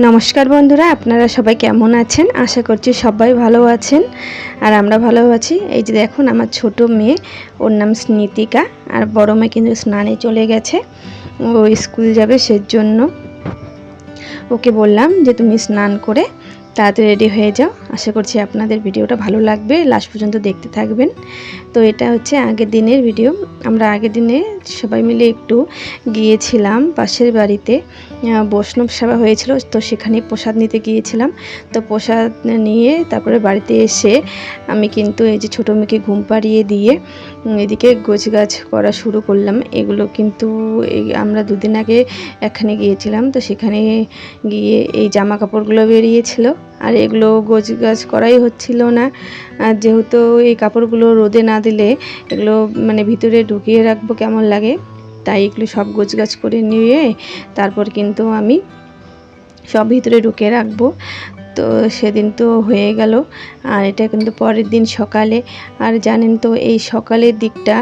নমস্কার বন্ধুরা, আপনারা সবাই কেমন আছেন? আশা করছি সবাই ভালো আছেন আর আমরা ভালো আছি। এই যে দেখুন আমার ছোট মেয়ে, ওর নাম স্নিতিকা, আর বড় মেয়ে কিন্তু স্নানে চলে গেছে, ও স্কুল যাবে। সেজন্য ওকে বললাম যে তুমি স্নান করে তাড়াতাড়ি রেডি হয়ে যাও। আশা করছি আপনাদের ভিডিওটা ভালো লাগবে, লাস্ট পর্যন্ত দেখতে থাকবেন। তো এটা হচ্ছে আগের দিনের ভিডিও। আমরা আগের দিনে সবাই মিলে একটু গিয়েছিলাম পাশের বাড়িতে, বৈষ্ণব সেবা হয়েছিল, তো সেখানে প্রসাদ নিতে গিয়েছিলাম। তো প্রসাদ নিয়ে তারপরে বাড়িতে এসে আমি কিন্তু এই যে ছোটো মেয়েকে ঘুম পাড়িয়ে দিয়ে এদিকে গোছগাছ করা শুরু করলাম। এগুলো কিন্তু আমরা দুদিন আগে এখানে গিয়েছিলাম, তো সেখানে গিয়ে এই জামা কাপড়গুলো বেরিয়েছিল আর এগুলো গোছগাছ করাই হচ্ছিল না। আর যেহেতু এই কাপড়গুলো রোদে না দিলে এগুলো মানে ভিতরে ঢুকিয়ে রাখবো কেমন লাগে, তাই এগুলো সব গোছগাছ করে নিয়ে তারপর কিন্তু আমি সব ভিতরে ঢুকিয়ে রাখবো। তো সেদিন তো হয়ে গেল, আর এটা কিন্তু পরের দিন সকালে। আর জানেন তো এই সকালের দিকটা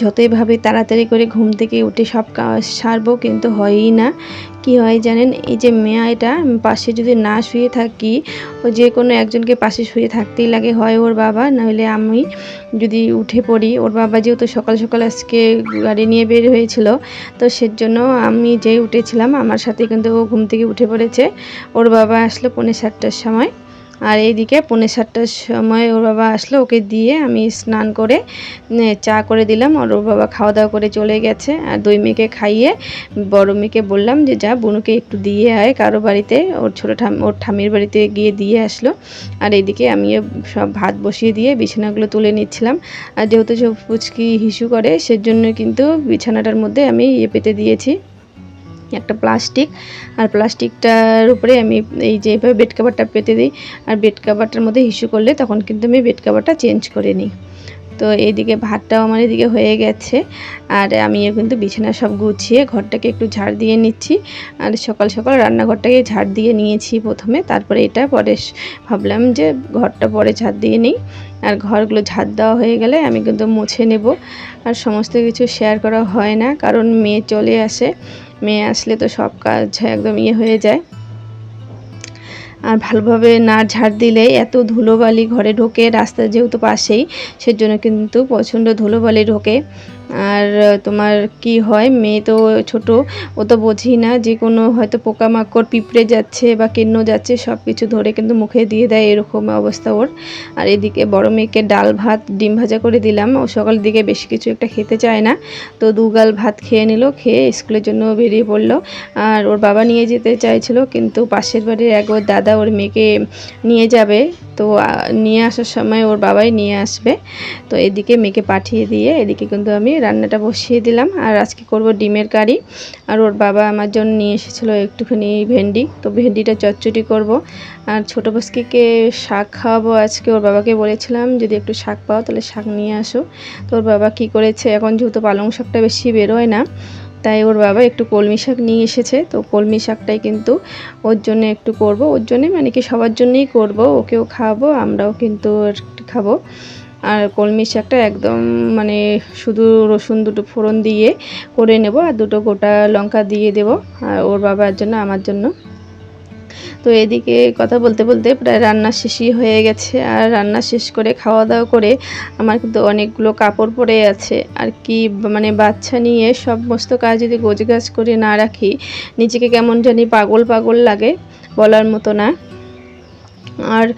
যতই ভাবে তাড়াতাড়ি করে ঘুম থেকে উঠে সব কাজ সারবো, কিন্তু হয়ই না। কি হয় জানেন, এই যে মেয়েটা পাশে যদি না শুয়ে থাকি, ও যে কোনো একজনকে পাশে শুয়ে থাকতেই লাগে, হয় ওর বাবা নইলে আমি যদি উঠে পড়ি। ওর বাবা যেহেতু সকাল সকাল আজকে গাড়ি নিয়ে বের হয়েছিল, তো সেজন্য আমি যেই উঠেছিলাম আমার সাথে কিন্তু ও ঘুম থেকে উঠে পড়েছে। ওর বাবা আসলো 6:45টার সময়, আর এইদিকে 6:45টার সময় ওর বাবা আসলো, ওকে দিয়ে আমি স্নান করে চা করে দিলাম। আর ওর বাবা খাওয়া দাওয়া করে চলে গেছে। আর দুই মেয়েকে খাইয়ে বড় মেয়েকে বললাম যে যা বুনুকে একটু দিয়ে আয় কারো বাড়িতে, ওর ওর ঠামির বাড়িতে গিয়ে দিয়ে আসলো। আর এইদিকে আমি সব ভাত বসিয়ে দিয়ে বিছানাগুলো তুলে নিচ্ছিলাম। আর যেহেতু সব পুচকি হিসু করে, সেজন্য কিন্তু বিছানাটার মধ্যে আমি পেতে দিয়েছি একটা প্লাস্টিক। আর প্লাস্টিকটার উপরে আমি এই যে এভাবে বেড কাভারটা পেতে দিই। আর বেড কাভারটার মধ্যে হিসু করলে তখন কিন্তু আমি বেড কাভারটা চেঞ্জ করে নিই। তো এইদিকে ভাতটাও আমার এদিকে হয়ে গেছে, আর আমি কিন্তু বিছানা সব গুছিয়ে ঘরটাকে একটু ঝাড় দিয়ে নিচ্ছি। আর সকাল সকাল রান্নাঘরটাকে ঝাড় দিয়ে নিয়েছি প্রথমে, তারপরে এটা পরে ভাবলাম যে ঘরটা পরে ঝাড় দিয়ে নিই। আর ঘরগুলো ঝাড় দেওয়া হয়ে গেলে আমি কিন্তু মুছে নেব। আর সমস্ত কিছু শেয়ার করা হয় না, কারণ মেয়ে চলে আসে, মেয়ে আসলে তো সব কাজ একদম হয়ে যায়। আর ভালোভাবে না ঝাড় দিলে এত ধুলোবালি ঘরে ঢোকে, রাস্তা যেহেতু পাশেই, সেজন্য কিন্তু প্রচণ্ড ধুলোবালি ঢোকে। আর তোমার কি হয়, মেয়ে তো ছোট, ও তো বোঝেই না, যে কোনো হয়তো পোকামাকড় পিঁপড়ে যাচ্ছে বা কেন্ন যাচ্ছে সব কিছু ধরে কিন্তু মুখে দিয়ে দেয়, এরকম অবস্থা ওর। আর এদিকে বড় মেয়েকে ডাল ভাত ডিম ভাজা করে দিলাম, ও সকালের দিকে বেশি কিছু একটা খেতে চায় না, তো দুগাল ভাত খেয়ে নিল, খেয়ে স্কুলের জন্য বেরিয়ে পড়লো। আর ওর বাবা নিয়ে যেতে চাইছিল, কিন্তু পাশের বাড়ির এক ওর দাদা ওর মেয়েকে নিয়ে যাবে, তো নিয়ে আসার সময় ওর বাবাই নিয়ে আসবে। তো এদিকে মেয়েকে পাঠিয়ে দিয়ে এদিকে কিন্তু আমি রান্নাটা বসিয়ে দিলাম। আর আজকে করব ডিমের কারি। আর ওর বাবা আমার জন্য নিয়ে এসেছিলো একটুখানি ভেন্ডি, তো ভেন্ডিটা চচ্চড়ি করব। আর ছোটো বস্কিকে শাক খাওয়াবো আজকে, ওর বাবাকে বলেছিলাম যদি একটু শাক পাও তাহলে শাক নিয়ে আসো। তো ওর বাবা কী করেছে, এখন যেহেতু পালং শাকটা বেশি বেরোয় না, তাই ওর বাবা একটু কলমি শাক নিয়ে এসেছে। তো কলমি শাকটাই কিন্তু ওর জন্য একটু করব, ওর জন্যে মানে কি সবার জন্যই করব, ওকেও খাওয়াবো আমরাও কিন্তু একটু খাবো। আর কলমি শাকটা একদম মানে শুধু রসুন দুটো ফোড়ন দিয়ে করে নেব, আর দুটো গোটা লঙ্কা দিয়ে দেব, আর ওর বাবার জন্য আমার জন্য। তো এদিকে কথা বলতে বলতে প্রায় রান্না শেষই হয়ে গেছে। আর রান্না শেষ করে খাওয়া দাওয়া করে আমার কিন্তু অনেকগুলো কাপড় পরে আছে। আর কি মানে বাচ্চা নিয়ে সমস্ত কাজ যদি গোছগাছ করে না রাখি, নিজেকে কেমন জানি পাগল পাগল লাগে, বলার মতো না। আর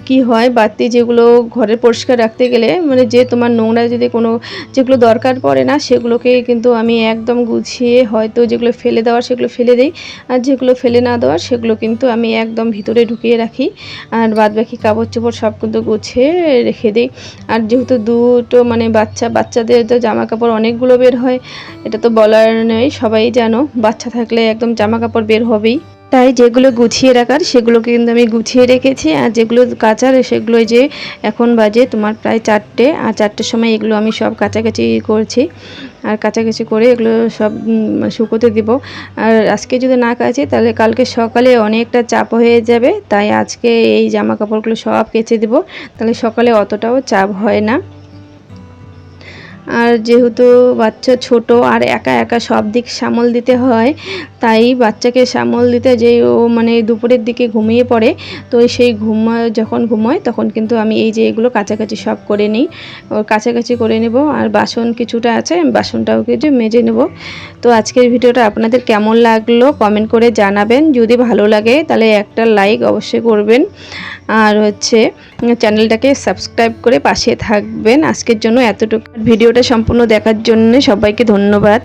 কি হয়, বাড়তি যেগুলো ঘরে পরিষ্কার রাখতে গেলে মানে যে তোমার নোংরা যদি কোনো যেগুলো দরকার পড়ে না, সেগুলোকে কিন্তু আমি একদম গুছিয়ে, হয়তো যেগুলো ফেলে দেওয়ার সেগুলো ফেলে দিই, আর যেগুলো ফেলে না দেওয়ার সেগুলো কিন্তু আমি একদম ভিতরে ঢুকিয়ে রাখি। আর বাদবাকি কাপড় চোপড় সব কিন্তু গুছিয়ে রেখে দিই। আর যেহেতু দুটো মানে বাচ্চাদের তো জামা কাপড় অনেকগুলো বের হয়, এটা তো বলার নেই, সবাই জানো বাচ্চা থাকলে একদম জামা কাপড় বের হবেই। তাই যেগুলো গুছিয়ে রাখার সেগুলোকে কিন্তু আমি গুছিয়ে রেখেছি, আর যেগুলো কাচার সেগুলো যে এখন বাজে তোমার প্রায় 4টে, আর 4টের সময় এগুলো আমি সব কাচাকাচি করছি। আর কাচাকাচি করে এগুলো সব শুকোতে দিব। আর আজকে যদি না কাচি তাহলে কালকে সকালে অনেকটা চাপ হয়ে যাবে, তাই আজকে এই জামা কাপড়গুলো সব কেচে দেব, তাহলে সকালে অতটাও চাপ হয় না। আর যেহেতু বাচ্চা ছোট আর একা একা সব দিক সামল দিতে হয়, তাই বাচ্চাকে সামল দিতে যেই ও মানে দুপুরের দিকে ঘুমিয়ে পড়ে, তো সেই যখন ঘুমোয় তখন কিন্তু আমি এই যে এগুলো কাছাকাছি সব করে নিই, ওর কাছাকাছি করে নেব। আর বাসন কিছুটা আছে, বাসনটাও কিছু মেজে নেব। তো আজকের ভিডিওটা আপনাদের কেমন লাগলো কমেন্ট করে জানাবেন। যদি ভালো লাগে তাহলে একটা লাইক অবশ্যই করবেন, আর হচ্ছে চ্যানেলটাকে সাবস্ক্রাইব করে পাশে থাকবেন। আজকের জন্য এতটুকু। ভিডিওটা সম্পূর্ণ দেখার জন্য সবাইকে ধন্যবাদ।